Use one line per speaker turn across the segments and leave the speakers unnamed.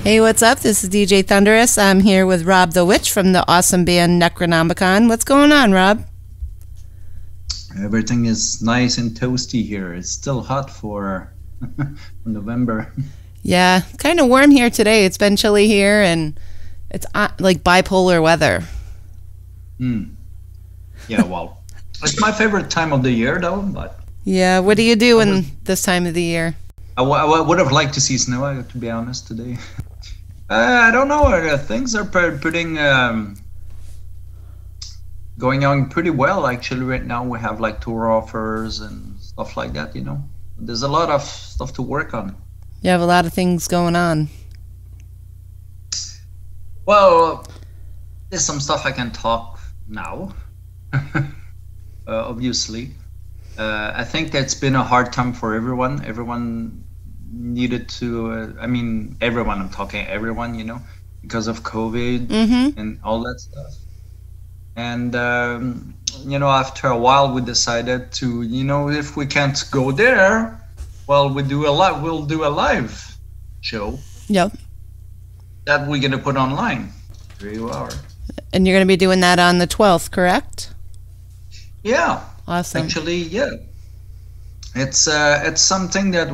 Hey, what's up? This is DJ Thunderous. I'm here with Rob the Witch from the awesome band Necronomicon. What's going on, Rob?
Everything is nice and toasty here. It's still hot for November.
Yeah, kind of warm here today. It's been chilly here, and it's like bipolar weather.
Yeah, well, it's my favorite time of the year, though. But
yeah, what do you do in this time of the year?
I would have liked to see snow, to be honest, today. I don't know. Things are going on pretty well, actually. Right now, we have like tour offers and stuff like that. You know, there's a lot of stuff to work on.
You have a lot of things going on.
Well, there's some stuff I can talk now. Obviously, I think that's been a hard time for everyone. Everyone needed to. I mean, everyone. I'm talking everyone. You know, because of COVID and all that stuff. And you know, after a while, we decided to, you know, if we can't go there, well, we'll do a live show.
Yep.
That we're gonna put online. 3 hours.
And you're going to be doing that on the 12th, correct?
Yeah.
Awesome.
Actually, yeah. It's something that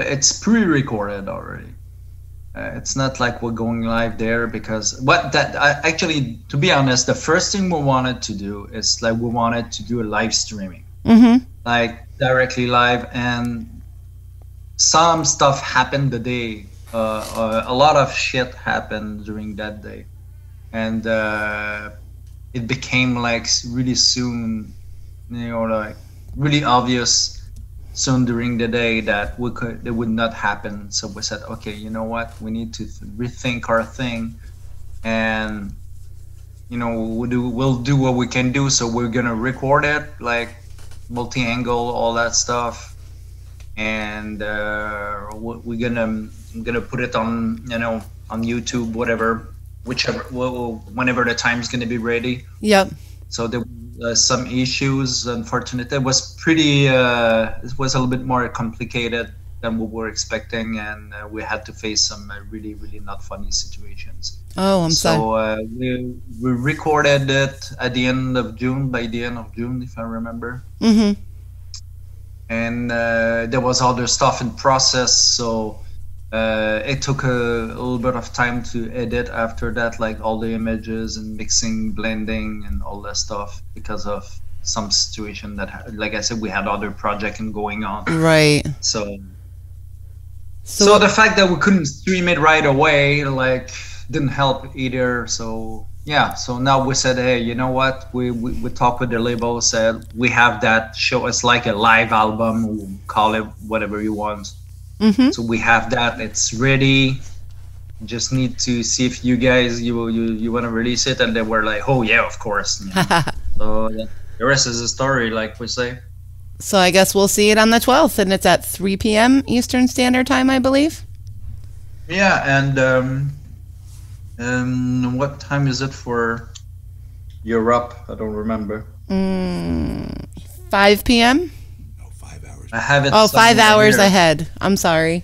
it's pre-recorded already. It's not like we're going live there because actually, to be honest, the first thing we wanted to do is like we wanted to do a live streaming, like directly live, and some stuff happened the day. A lot of shit happened during that day, and it became like really soon, you know, like really obvious soon during the day that it would not happen. So we said, okay, you know what, we need to rethink our thing, and you know, we'll do what we can do. So we're gonna record it like multi-angle, all that stuff, and we're gonna put it on, you know, on YouTube, whatever, whenever the time's gonna be ready.
Yep.
So there some issues. Unfortunately, it was pretty. It was a little bit more complicated than we were expecting, and we had to face some really, really not funny situations.
Oh, I'm sorry.
So we recorded it at the end of June. By the end of June, if I remember. And there was other stuff in process, so it took a little bit of time to edit after that, like all the images and mixing, blending, and all that stuff, because of some situation that, like I said, we had other projects going on.
Right.
So the fact that we couldn't stream it right away, like, didn't help either. So yeah. So now we said, hey, you know what? We talked with the label, said we have that show. It's like a live album. We'll call it whatever you want. So we have that. It's ready. Just need to see if you guys you want to release it, and they were like, oh yeah, of course. So yeah, the rest is a story, like we say.
So I guess we'll see it on the 12th, and it's at 3 p.m. Eastern Standard Time, I believe.
Yeah, and what time is it for Europe? I don't remember.
5 p.m.
I have it.
Oh, 5 hours
here.
ahead. I'm sorry.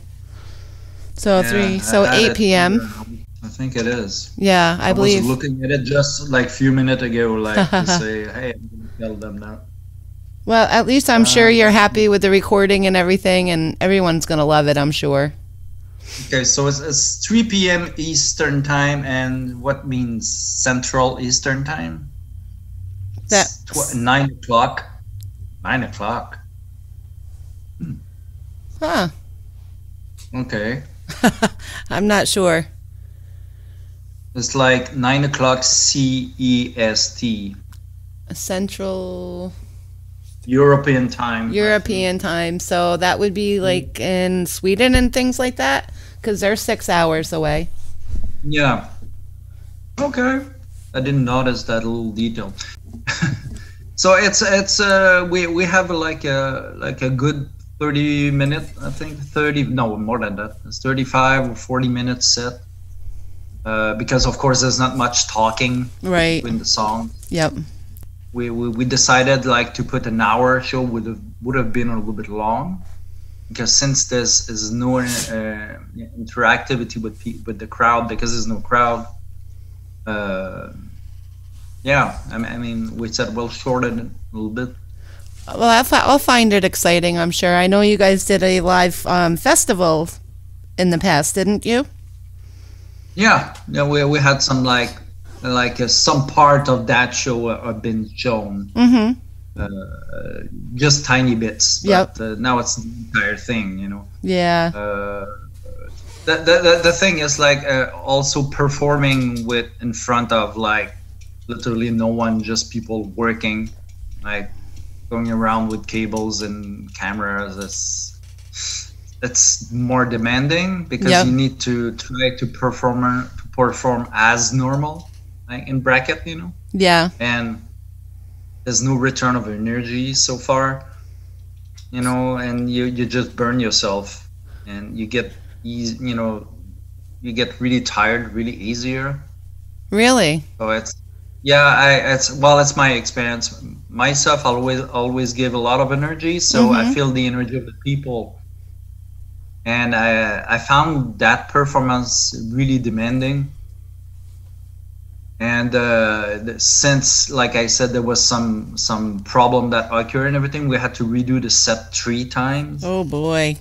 So
Yeah,
so 8 p.m.
I think it is.
Yeah, I believe.
was looking at it just like a few minutes ago, like to say, hey, I'm gonna tell them now.
Well, at least I'm sure you're happy with the recording and everything, and everyone's gonna love it, I'm sure.
Okay, so it's 3 p.m. Eastern time, and what means Central Eastern time?
That's
9 o'clock. 9 o'clock.
Huh.
Okay.
I'm not sure.
It's like 9 o'clock CEST.
Central
European time.
European time. So that would be like in Sweden and things like that, because they're 6 hours away.
Yeah. Okay. I didn't notice that little detail. So it's we have like a good 30-minute, I think 30, no, more than that. It's 35 or 40 minutes set. Because of course there's not much talking between the songs.
Yep.
We decided like to put an hour show would have been a little bit long, because since this is no interactivity with the crowd, because there's no crowd, yeah, I mean, we said we'll shorten it a little bit.
Well, I'll find it exciting, I'm sure. I know you guys did a live festival in the past, didn't you?
Yeah, we had some some part of that show been shown.
Mm-hmm.
Just tiny bits, but
Yep.
Now it's the entire thing, you know.
Yeah.
The thing is also performing with in front of literally no one, just people working, going around with cables and cameras. It's more demanding because
Yep.
you need to try to perform as normal, in bracket, you know.
Yeah.
And there's no return of energy so far, you know, and you just burn yourself, and you get easy, you know, you get really tired really easier.
Really?
So it's it's my experience myself. I always give a lot of energy, so
Mm-hmm.
I feel the energy of the people, and I found that performance really demanding. And since, like I said, there was some problem that occurred and everything, we had to redo the set 3 times.
Oh boy.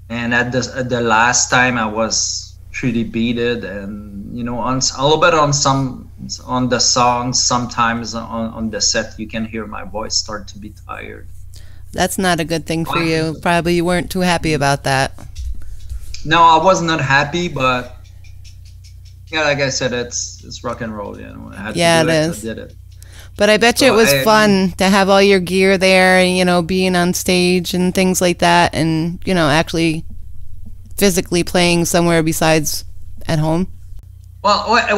And at the last time, I was pretty beaten, and you know, a little bit on the songs. Sometimes on the set, you can hear my voice start to be tired.
That's not a good thing for you. Probably you weren't too happy about that.
No, I was not happy, but yeah, like I said, it's rock and roll, you know. I had to do
it
it,
is.
I did it.
But I bet you
So
it was fun to have all your gear there and, you know, being on stage and things like that, and, you know, actually physically playing somewhere besides at home.
Well, I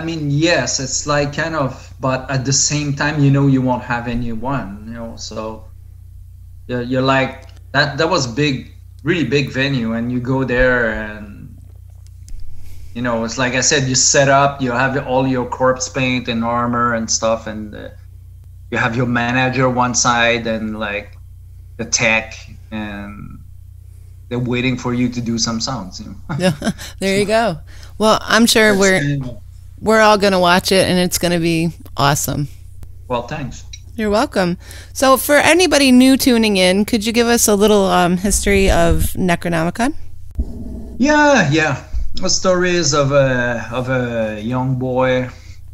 mean, yes, it's like kind of, but at the same time, you know, you won't have anyone, you know, so you're like, that was big, really big venue, and you go there and, you know, it's like I said, you set up, you have all your corpse paint and armor and stuff, and you have your manager one side and like the tech, and they're waiting for you to do some sounds, you know.
There you go. Well, I'm sure we're all going to watch it, and it's going to be awesome.
Well, thanks.
You're welcome. So for anybody new tuning in, could you give us a little history of Necronomicon?
Yeah. The story is of a young boy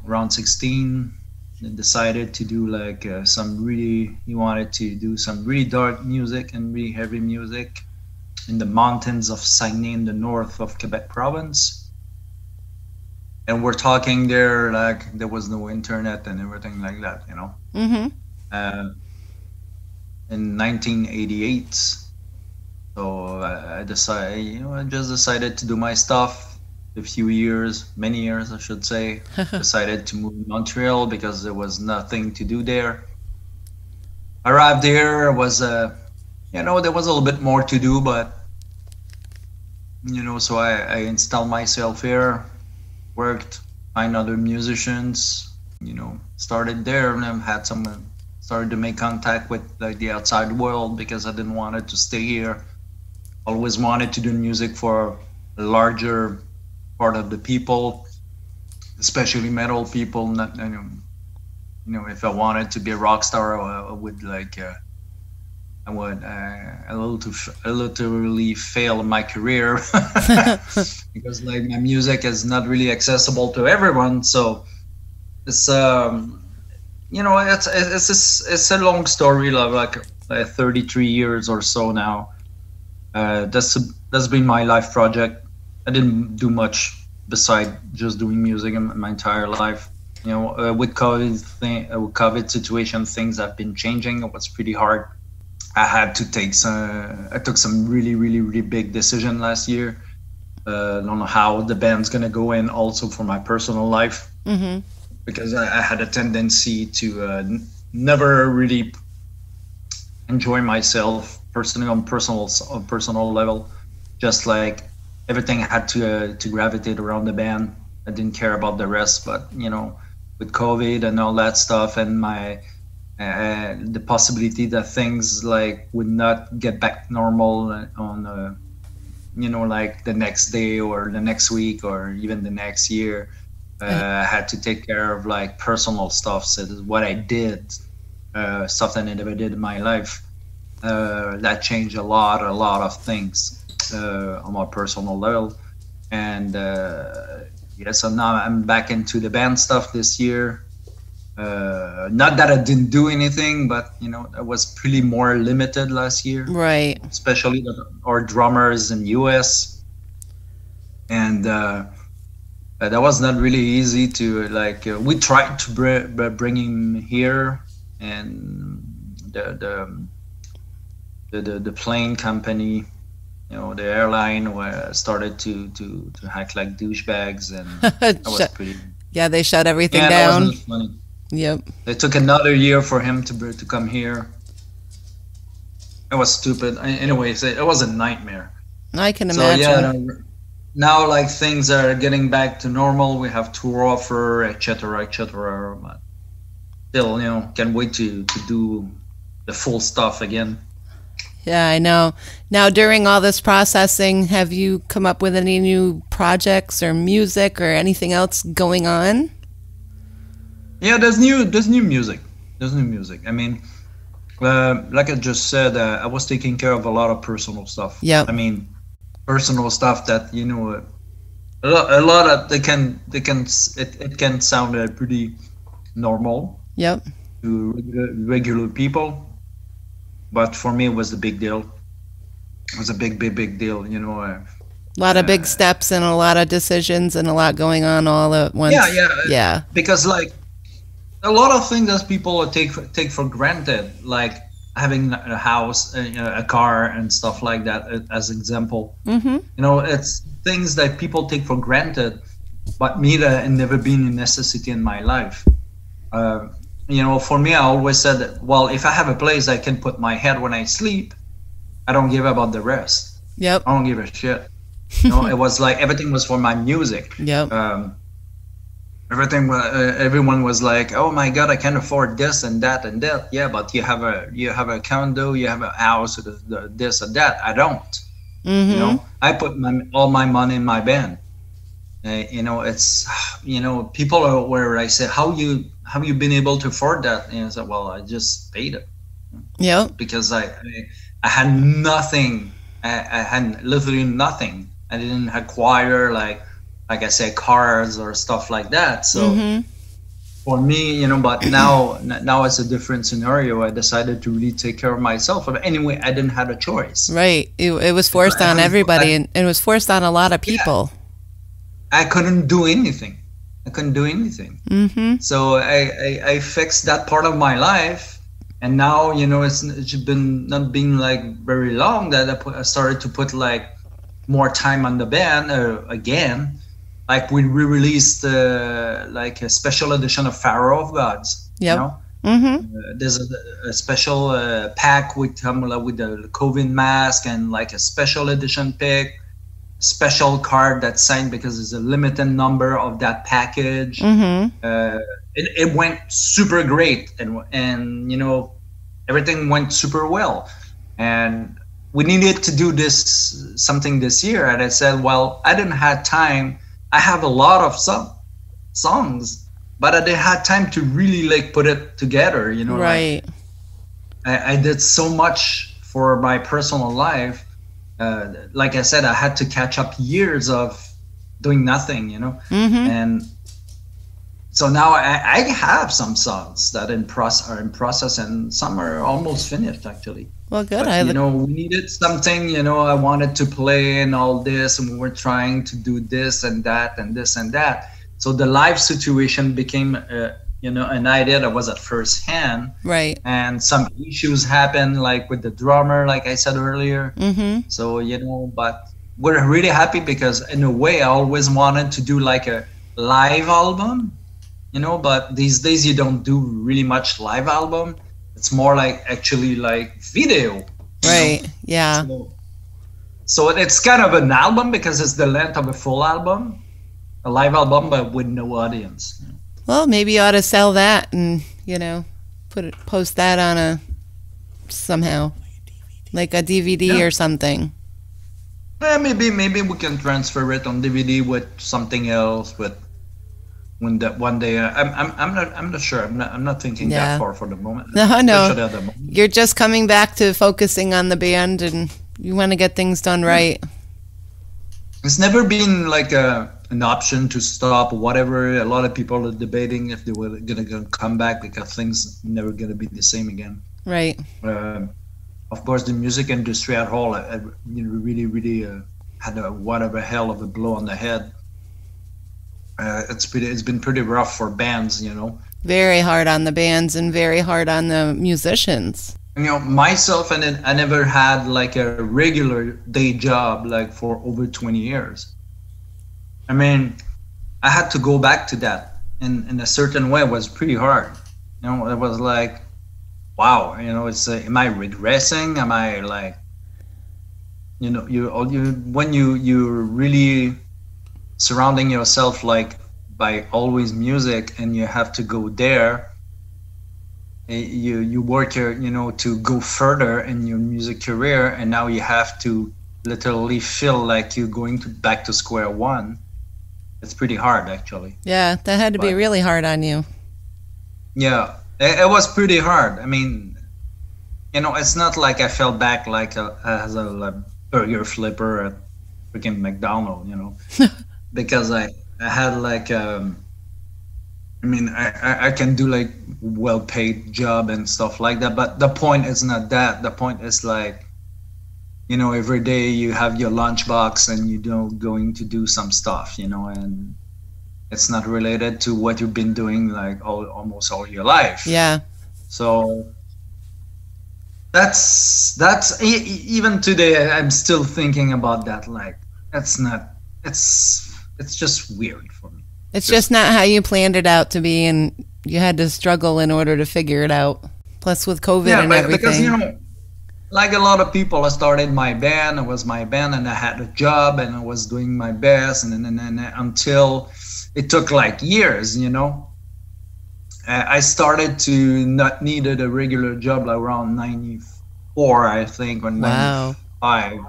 around 16 that decided to do he wanted to do some really dark music and really heavy music in the mountains of Saguenay in the north of Quebec province. And we're talking there like there was no internet and everything like that, you know.
Mm-hmm.
In 1988. So I just decided to do my stuff. Many years, I should say. Decided to move to Montreal because there was nothing to do there. Arrived there, was there was a little bit more to do, but you know, so I installed myself here, worked, find other musicians, you know, started there, and then started to make contact with like the outside world because I didn't want it to stay here. Always wanted to do music for a larger part of the people, especially metal people. Not, you know, if I wanted to be a rock star, I would literally fail in my career because like my music is not really accessible to everyone. So it's you know, it's a long story, like 33 years or so now. That's been my life project. I didn't do much beside just doing music in my entire life. You know, with COVID situation, things have been changing. It was pretty hard. I took some really, really, really big decision last year. I don't know how the band's gonna go, and also for my personal life,
Mm-hmm.
because I had a tendency to never really enjoy myself personally on personal level. Just like everything had to gravitate around the band. I didn't care about the rest, but you know, with COVID and all that stuff, and my the possibility that things like would not get back normal on like the next day or the next week or even the next year. I had to take care of like personal stuff. So what I did, stuff that I never did in my life, that changed a lot of things on my personal level. And so now I'm back into the band stuff this year. Not that I didn't do anything, but I was pretty more limited last year,
right?
Especially our drummers in US, and that was not really easy to we tried to bring him here, and the plane company, the airline started to act like douchebags, and that was pretty.
Yeah, they shut everything down.
That wasn't funny.
Yep.
It took another year for him to come here. It was stupid. Anyways, it was a nightmare.
I can imagine.
So now like things are getting back to normal. We have tour offer, etc., etc. But still, can't wait to do the full stuff again.
Yeah, I know. Now, during all this processing, have you come up with any new projects or music or anything else going on?
Yeah, there's new music. There's new music. I mean, like I just said, I was taking care of a lot of personal stuff.
Yeah.
I mean, personal stuff that a lot of it can sound pretty normal.
Yep.
To regular people, but for me it was a big deal. It was a big deal.
A lot of big steps and a lot of decisions and a lot going on all at once.
Yeah. Because like a lot of things that people take for granted, like having a house, a car, and stuff like that, as example.
Mm-hmm.
It's things that people take for granted, but me, that had never been a necessity in my life. For me, I always said that, well, if I have a place I can put my head when I sleep, I don't give about the rest.
Yep.
I don't give a shit. It was like everything was for my music.
Yep.
Everyone was like, oh my God, I can't afford this and that and that. Yeah, but you have a condo, you have a house, this or that. I don't.
Mm-hmm.
I put all my money in my band. It's people are where I say, how you been able to afford that? And I said, well, I just paid it.
Yeah.
Because I had nothing. I had literally nothing. I didn't acquire like I say, cars or stuff like that. So for me, but now it's a different scenario. I decided to really take care of myself. But anyway, I didn't have a choice.
Right. It was forced on everybody, and it was forced on a lot of people.
Yeah. I couldn't do anything. Mm-hmm. So I fixed that part of my life, and now it's been not been like very long that I started to put like more time on the band again. Like we re-released like a special edition of Pharaoh of Gods.
Yep.
There's a special pack with the COVID mask and like a special edition pick. Special card that's signed because there's a limited number of that package. It went super great, and everything went super well, and we needed to do something this year. And I said, well, I didn't have time. I have a lot of songs, but I didn't have time to really like put it together.
Right.
Like, I did so much for my personal life. Like I said, I had to catch up years of doing nothing, and so now I have some songs that are in process, and some are almost finished actually.
Well, good.
But, we needed something, I wanted to play and all this, and we were trying to do this and that and this and that. So the live situation became an idea that was at first hand.
Right.
And some issues happened, like with the drummer, like I said earlier. So, but we're really happy because in a way I always wanted to do like a live album, but these days you don't do really much live album. It's more like actually like video.
Right. Yeah.
So it's kind of an album because it's the length of a full album, a live album, but with no audience.
Well, maybe you ought to sell that and, post that on a somehow, like a DVD or something.
Maybe we can transfer it on DVD with something else. But when that one day, I'm not sure. I'm not thinking that far for the moment.
No. You're just coming back to focusing on the band, and you want to get things done right.
It's never been like an option to stop or whatever. A lot of people are debating if they were gonna come back because things never gonna be the same again.
Right.
Of course, the music industry at whole, really had a whatever hell of a blow on the head. It's been pretty rough for bands, you know.
Very hard on the bands and very hard on the musicians.
You know, myself, and I never had like a regular day job like for over 20 years. I mean, I had to go back to that in a certain way. It was pretty hard. You know, it was like, wow, you know, it's am I regressing? Am I like, you know, when you're really surrounding yourself like by always music, and you have to go there. You work your, you know, to go further in your music career, and now you have to literally feel like you're going back to square one. It's pretty hard, actually.
Yeah, that had to be really hard on you.
Yeah, it was pretty hard. I mean, you know, it's not like I fell back like as a burger flipper at freaking McDonald's, you know, because I had like I mean, I can do like well-paid job and stuff like that, but the point is not that. The point is like, you know, every day you have your lunchbox and you know going to do some stuff, you know, and it's not related to what you've been doing like almost all your life.
Yeah.
So that's even today I'm still thinking about that. Like it's just weird for me.
It's just not how you planned it out to be, and you had to struggle in order to figure it out. Plus with COVID and everything.
Because, you know, like a lot of people, I started my band. It was my band, and I had a job, and I was doing my best, and then until it took like years, you know. I started to not needed a regular job like around 94, I think, or 95.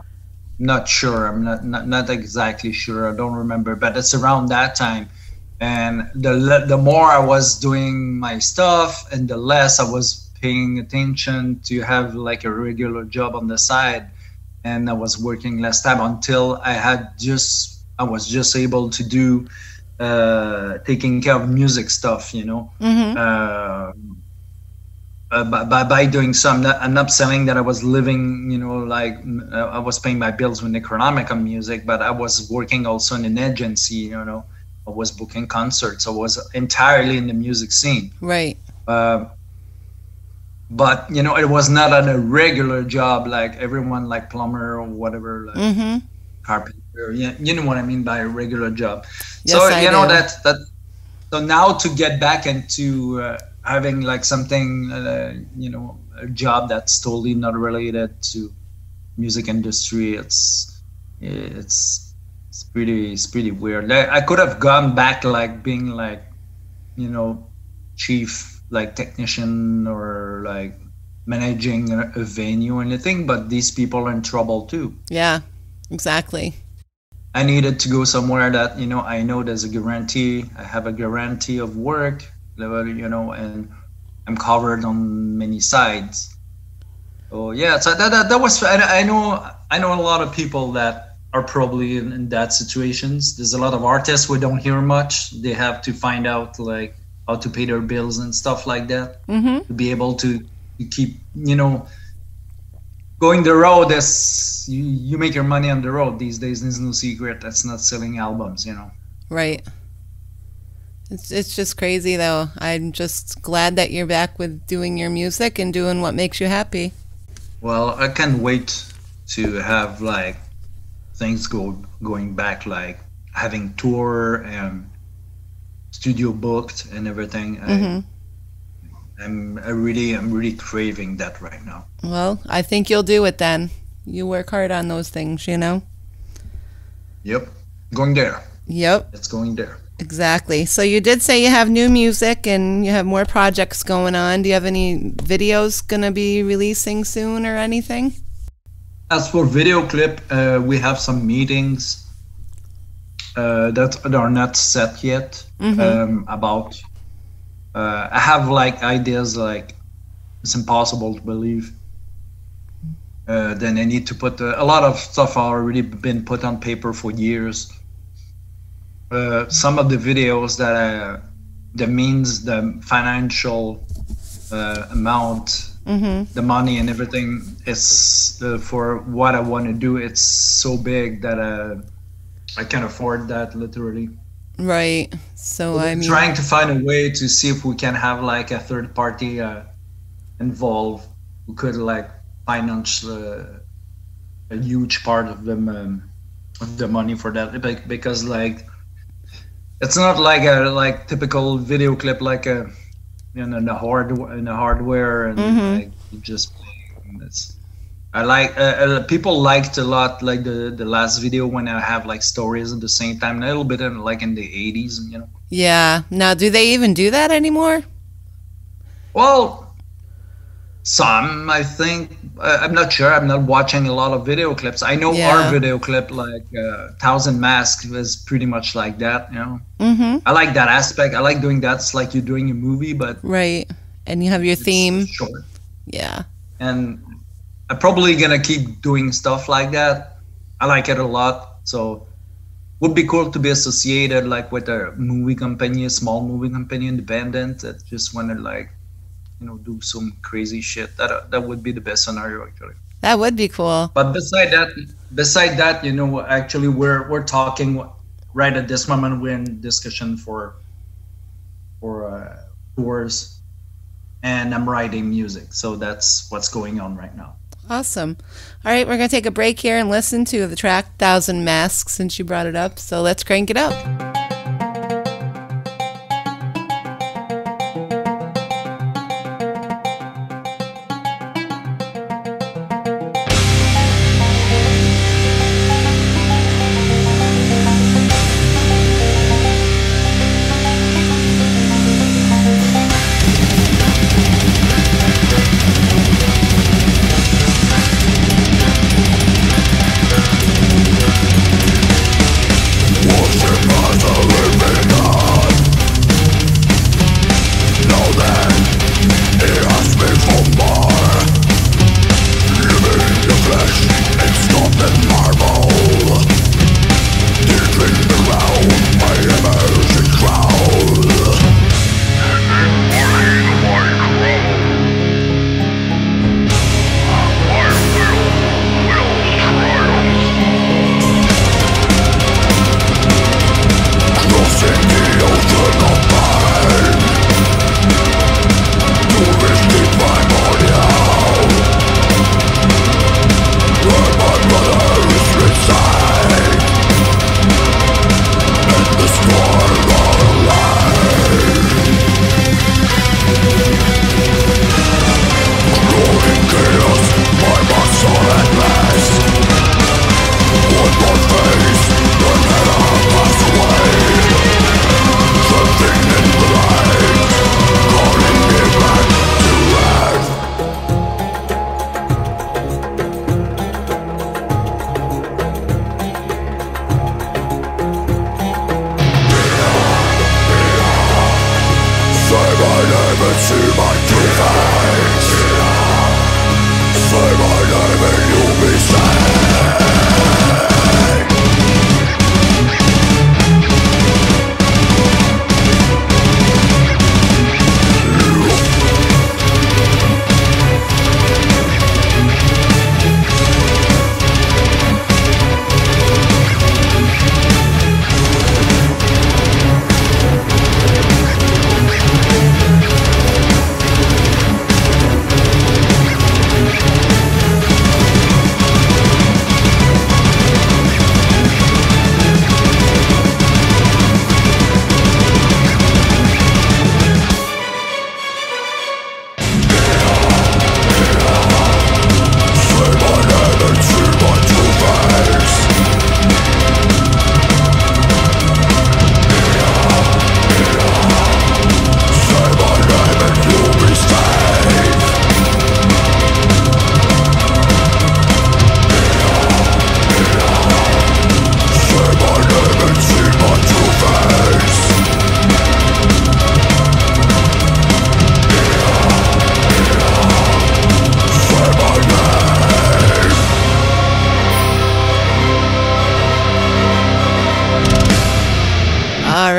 Not sure. I'm not exactly sure. I don't remember, but it's around that time. And the more I was doing my stuff, and the less I was paying attention to have like a regular job on the side, and I was working less time until I was just able to do taking care of music stuff, you know. Mm-hmm. By doing some, I'm not saying that I was living, you know, like I was paying my bills with Necronomicon music, but I was working also in an agency, you know. I was booking concerts. I was entirely in the music scene.
Right.
But, you know, it was not on a regular job like everyone, like plumber or whatever, like mm-hmm. carpenter. Yeah, you know what I mean by a regular job. Yes, so, you know, that. So now to get back into having like something, you know, a job that's totally not related to music industry, it's pretty weird. I could have gone back like being like, you know, chief like technician or like managing a venue or anything, but these people are in trouble too.
Yeah, exactly.
I needed to go somewhere that, you know, I know there's a guarantee. I have a guarantee of work, you know, and I'm covered on many sides. So yeah, so that was, I know a lot of people that are probably in that situations. There's a lot of artists we don't hear much. They have to find out like how to pay their bills and stuff like that, mm-hmm. to be able to keep, you know, going the road. As you make your money on the road these days. There's no secret that's not selling albums, you know.
Right. It's just crazy though. I'm just glad that you're back with doing your music and doing what makes you happy.
Well, I can't wait to have like things going back, like having tour and studio booked and everything. Mm-hmm. I'm really craving that right now.
Well, I think you'll do it then. You work hard on those things, you know.
Yep, going there.
Yep,
it's going there.
Exactly. So you did say you have new music and you have more projects going on. Do you have any videos going to be releasing soon or anything?
As for video clip, we have some meetings that are not set yet. About I have like ideas like it's impossible to believe. Then I need to put a lot of stuff already been put on paper for years. Some of the videos that means the financial amount, the money and everything is for what I want to do. It's so big that I can't afford that literally.
Right. So I mean,
trying to find a way to see if we can have like a third party involved who could like finance a huge part of the money for that, because like it's not like a typical video clip like a in the hardware and like just it's. I like people liked a lot like the last video when I have like stories at the same time, a little bit in like in the 80s, you know.
Yeah. Now, do they even do that anymore?
Well, some, I think. I'm not sure. I'm not watching a lot of video clips. I know our video clip, like 1,000 Masks, was pretty much like that, you know. I like that aspect. I like doing that. It's like you're doing a movie, but
right. And you have your theme.
Short.
Yeah.
And I'm probably gonna keep doing stuff like that. I like it a lot. So would be cool to be associated like with a movie company, a small movie company, independent, that just want to like, you know, do some crazy shit. That would be the best scenario actually.
That would be cool.
But beside that, you know, actually we're talking right at this moment. We're in discussion for tours, and I'm writing music. So that's what's going on right now.
Awesome. All right, we're going to take a break here and listen to the track 1,000 Masks since you brought it up. So let's crank it up.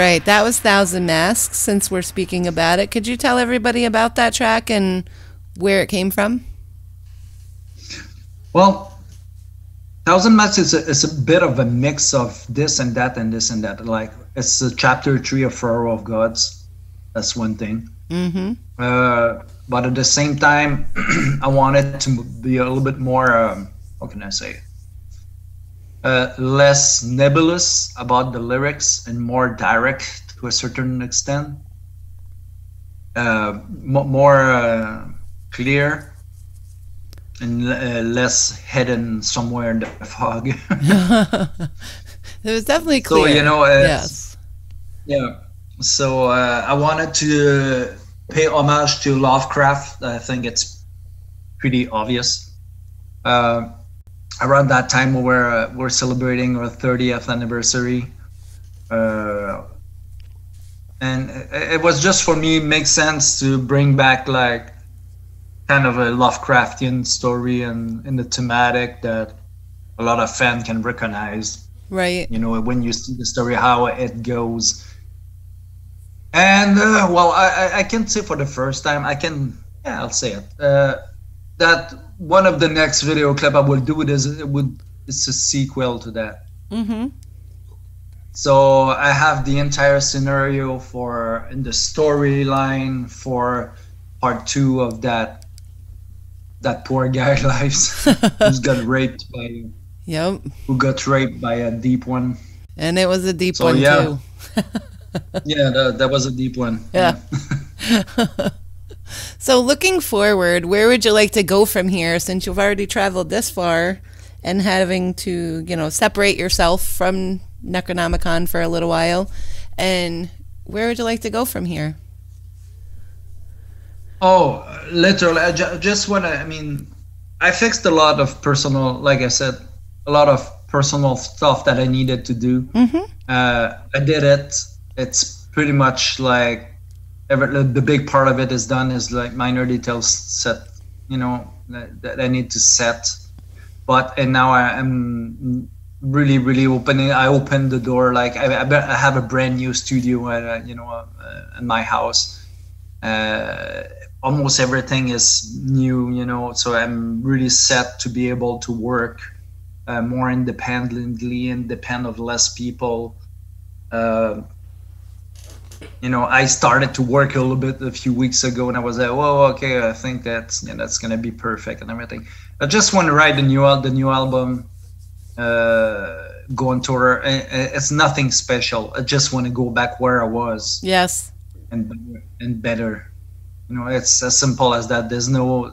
right, that was Thousand Masks. Since we're speaking about it, could you tell everybody about that track and where it came from?
Well, Thousand Masks is a bit of a mix of this and that and this and that. Like, it's a chapter 3 of Pharaoh of Gods. That's one thing.
Mm-hmm.
But at the same time, I wanted to be a little bit more, what can I say? Less nebulous about the lyrics and more direct to a certain extent. More clear and less hidden somewhere in the fog.
It was definitely clear.
So, you know,
yes.
Yeah. So I wanted to pay homage to Lovecraft. I think it's pretty obvious. Around that time, we're celebrating our 30th anniversary, and it was just, for me, makes sense to bring back like kind of a Lovecraftian story and in the thematic that a lot of fans can recognize.
Right.
You know, when you see the story, how it goes. And well, I can say for the first time, I'll say it, that one of the next video clip I will do it's a sequel to that.
Mm-hmm.
So I have the entire scenario in the storyline for part 2 of that poor guy lives who got raped by a deep one.
And it was a deep one too.
Yeah, that was a deep one.
Yeah. So looking forward, where would you like to go from here, since you've already traveled this far and having to, separate yourself from Necronomicon for a little while? And where would you like to go from here?
Oh, literally, I just want to, I fixed a lot of personal, like I said, a lot of personal stuff that I needed to do.
Mm-hmm.
I did it. It's pretty much like the big part of it is done, is like minor details set, that I need to set. And now I'm really, really opening. I opened the door. Like I have a brand new studio, in my house. Almost everything is new, so I'm really set to be able to work more independently and depend on less people. I started to work a little bit a few weeks ago, and I was like, "Whoa, okay, I think that's gonna be perfect and everything." I just want to write the new album, go on tour. It's nothing special. I just want to go back where I was.
Yes.
And better. It's as simple as that. There's no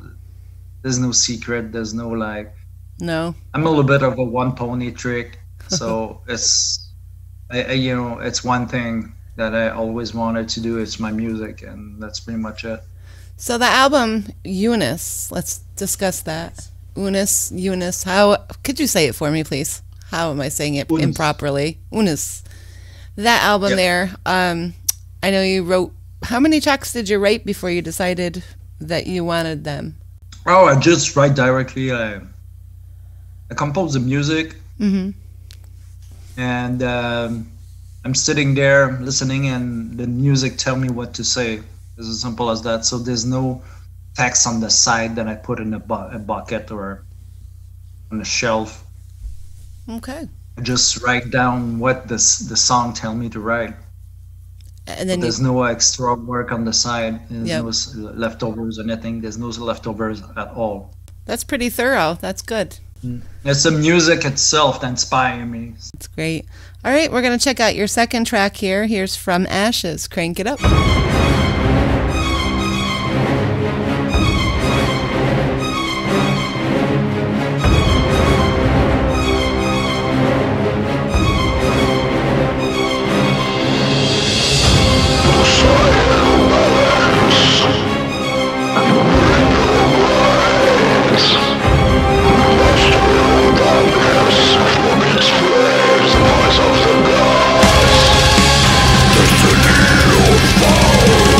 secret. There's no like.
No.
I'm a little bit of a one pony trick, so it's one thing that I always wanted to do. It's my music, and that's pretty much it.
So the album Unus, let's discuss that. Unus. How could you say it for me, please? How am I saying it
Unus.
improperly? Unus. That album there. I know you wrote. How many tracks did you write before you decided that you wanted them?
Oh, I just write directly. I compose the music,
mm-hmm.
and I'm sitting there listening, and the music tell me what to say. It's as simple as that. So there's no text on the side that I put in a bucket or on a shelf.
Okay.
I just write down what the song tell me to write.
And then
there's no extra work on the side. There's no leftovers or anything. There's no leftovers at all.
That's pretty thorough. That's good.
It's the music itself that inspires me.
That's great. All right, we're going to check out your second track here. Here's From Ashes. Crank it up.
Destiny of power.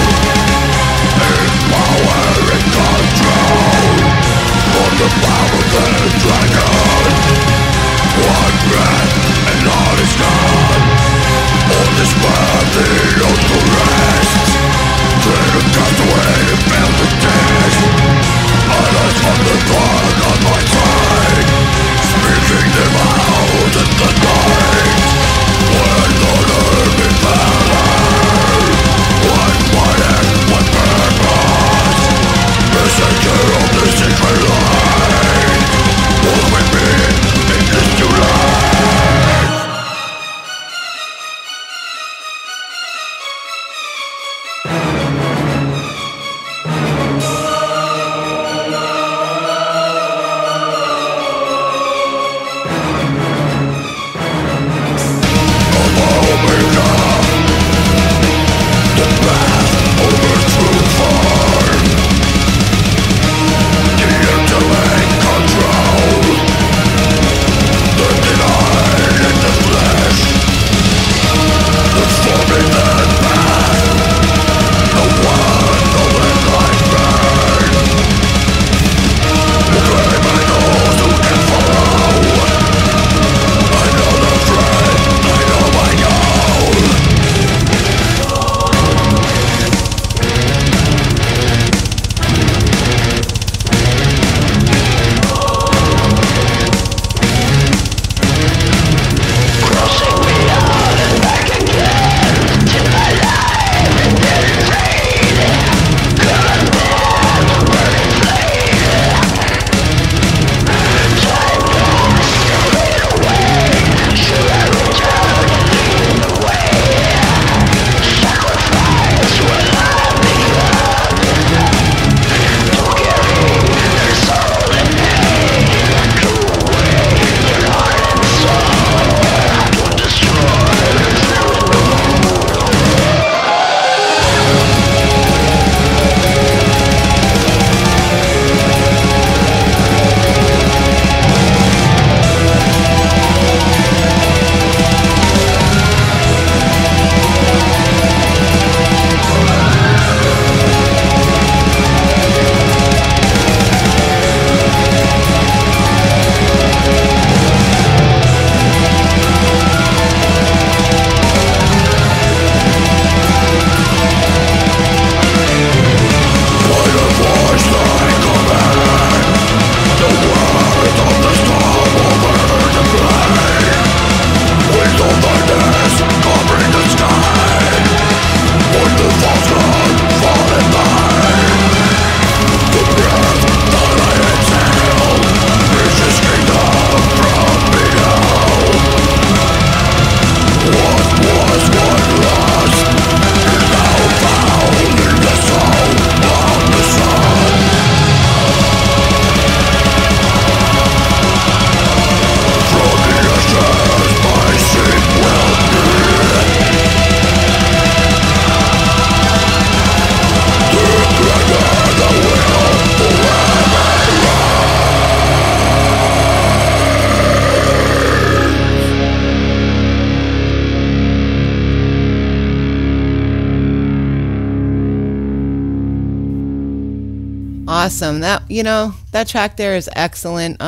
Awesome. That track there is excellent.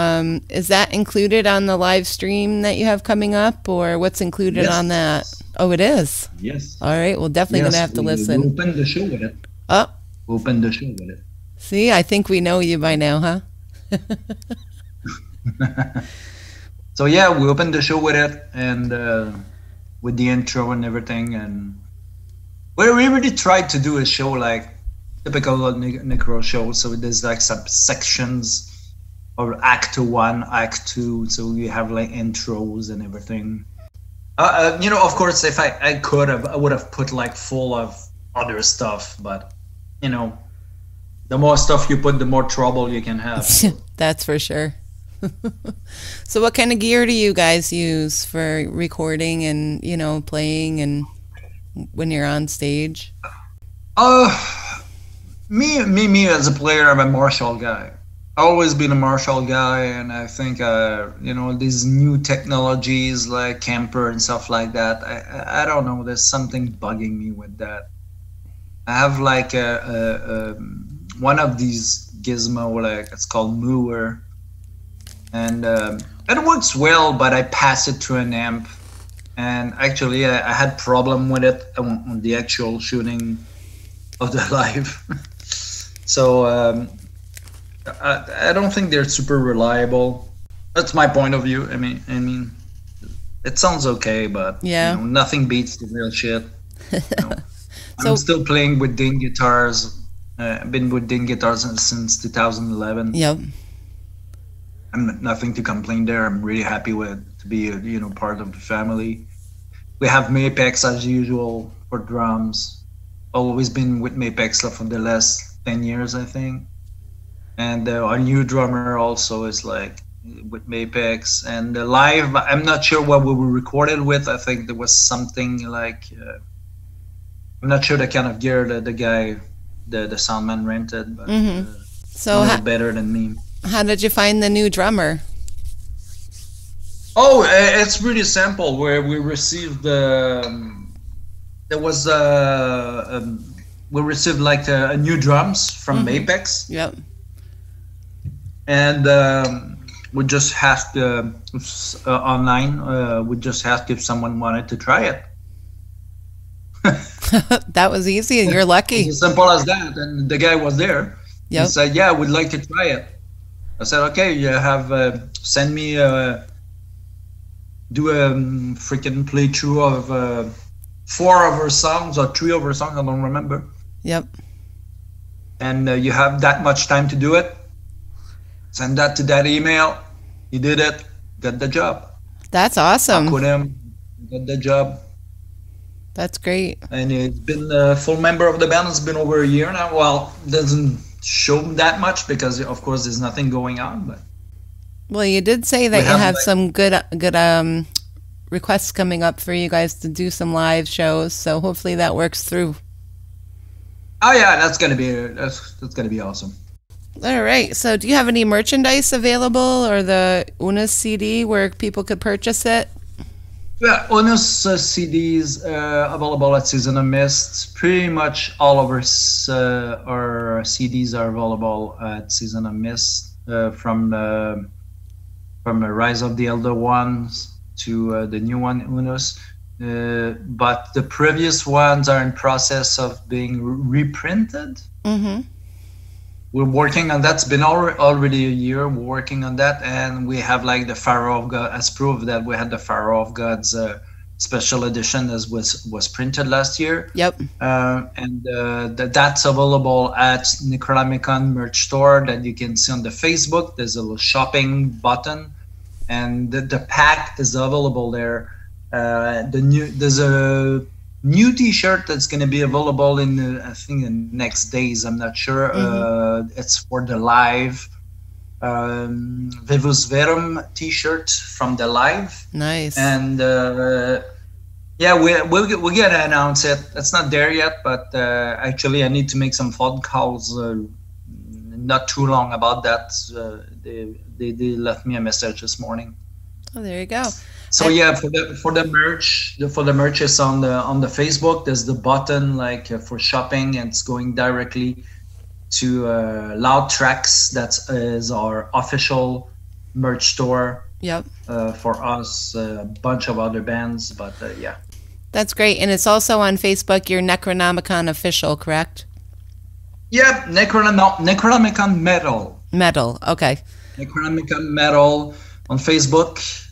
Is that included on the live stream that you have coming up, or what's included on that? Oh, it is?
Yes.
All right. Well, definitely going to have to listen.
We opened the show with it.
Oh.
We opened the show with it.
See, I think we know you by now, huh?
So yeah, we opened the show with it, and with the intro and everything, and we really tried to do a show like typical necro show. So there's like some sections, or act 1, act 2. So we have like intros and everything. Of course, if I could have, I would have put like full of other stuff, but the more stuff you put, the more trouble you can have.
That's for sure. So what kind of gear do you guys use for recording and, playing and when you're on stage? Me as a player, I'm a Marshall guy. Always been a Marshall guy, and I think these new technologies like camper and stuff like that, I don't know, there's something bugging me with that. I have like one of these gizmo, like it's called Mooer, and it works well, but I pass it to an amp, and actually I had problem with it on the actual shooting of the live. So I don't think they're super reliable. That's my point of view. I mean, it sounds okay, but nothing beats the real shit. So, I'm still playing with Dane guitars. I've been with Dane guitars since 2011. Yep.
I'm nothing to complain there. I'm really happy to be part of the family. We have Mapex as usual for drums. Always been with Mapex for the last 10 years, I think. And our new drummer also is like with Mapex. And live, I'm not sure what we were recorded with. I think there was something like, I'm not sure the kind of gear that the guy, the soundman rented, but
so
better than me.
How did you find the new drummer?
Oh, it's really simple. Where we received we received like a new drums from Mapex.
Yep.
And we just asked online. We just asked if someone wanted to try it.
That was easy, and you're lucky.
It's as simple as that. And the guy was there.
Yep.
He said, "Yeah, we'd like to try it." I said, "Okay, you have send me do a freaking playthrough of 4 of our songs or 3 of our songs. I don't remember."
Yep.
And you have that much time to do it. Send that to that email. He did it. Got the job.
That's awesome.
Talk with him. Got the job.
That's great.
And he's been a full member of the band. It's been over a year now. Well, doesn't show that much because, of course, there's nothing going on. But
well, you did say that you have some good requests coming up for you guys to do some live shows. So hopefully that works through.
Oh yeah, that's gonna be awesome.
All right. So do you have any merchandise available, or the Unus CD where people could purchase it?
Yeah, Unus CDs available at Season of Mist. Pretty much all of our CDs are available at Season of Mist, from Rise of the Elder Ones to the new one, Unus. But the previous ones are in process of being reprinted. We're working on that. It's been already a year. We're working on that, and we have like the Pharaoh of God as proof that we had the Pharaoh of God's special edition as was printed last year.
Yep.
And that's available at Necronomicon merch store that you can see on the Facebook. There's a little shopping button, and the pack is available there. There's a new T-shirt that's going to be available in I think the next days. I'm not sure. It's for the live Vivus Verum T-shirt from the live.
Nice.
And yeah, we're gonna announce it. It's not there yet, but actually I need to make some phone calls. Not too long about that. They left me a message this morning.
Oh, there you go.
So yeah, for the merch is on the Facebook. There's the button like for shopping, and it's going directly to Loud Tracks. That is our official merch store.
Yep.
For us, a bunch of other bands, but yeah.
That's great. And it's also on Facebook, your Necronomicon official, correct?
Yep, Necronomicon Metal.
Metal, okay.
Necronomicon Metal on Facebook.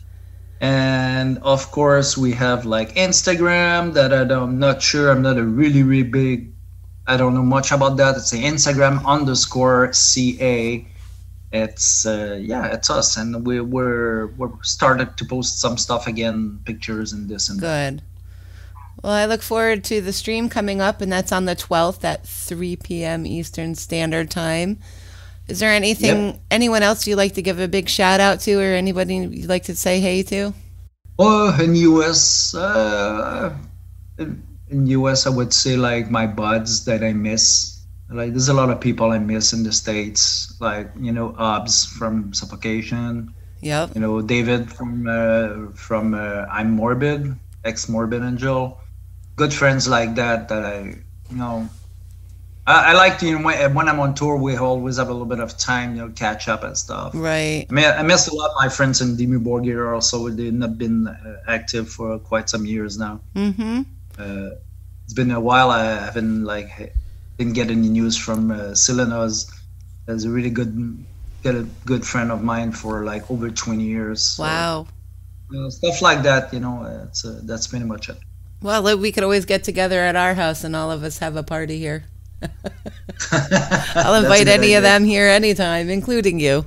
And of course, we have like Instagram that I'm not sure. I'm not a really big, I don't know much about that. It's the Instagram_CA. It's it's us, and we're started to post some stuff again, pictures and this and that.
Good. Well, I look forward to the stream coming up, and that's on the 12th at 3 p.m. Eastern Standard Time. Is there anyone else you'd like to give a big shout out to, or anybody you'd like to say hey to?
Oh, in US, I would say like my buds that I miss. Like there's a lot of people I miss in the States, like Obs from Suffocation.
Yep.
David from I'm Morbid, ex Morbid Angel. Good friends like that I like to, when I'm on tour, we always have a little bit of time, catch up and stuff.
Right.
I mean, I miss a lot of my friends in Dimmu Borgir also. They've not been active for quite some years now.
Mm-hmm.
It's been a while. I haven't didn't get any news from Silenos. As a really good friend of mine for like over 20 years. So,
wow.
Stuff like that, that's pretty much it.
Well, we could always get together at our house and all of us have a party here. I'll invite any of them here anytime, including you.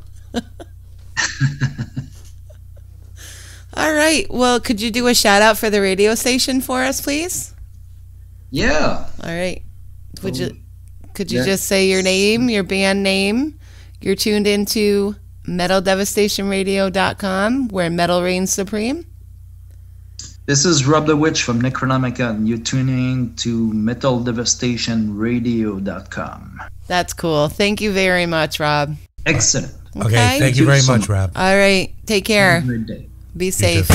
All right. Well, could you do a shout out for the radio station for us, please?
Yeah.
All right. Could you just say your name, your band name? You're tuned into MetalDevastationRadio.com, where metal reigns supreme.
This is Rob the Witch from Necronomicon. You're tuning to MetalDevastationRadio.com.
That's cool. Thank you very much, Rob.
Excellent.
Okay, thank you very much, Rob.
All right. Take care.
Have a great day.
Be safe.